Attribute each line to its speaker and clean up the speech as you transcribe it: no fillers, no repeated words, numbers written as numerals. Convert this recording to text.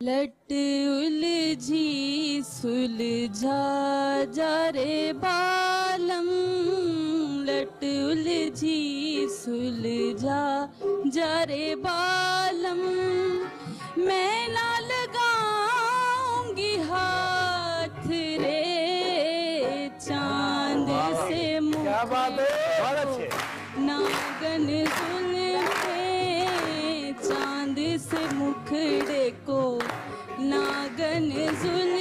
Speaker 1: लट उलझी सुलझा जा रे बालम, लट उलझी सुलझा जा रे बालम, मैं ना लगाऊंगी हाथ रे चांद से मुख,
Speaker 2: क्या बात है, बहुत अच्छे।
Speaker 1: नागन जुल्फे चांद से मुखड़े को, नागन जुल्फे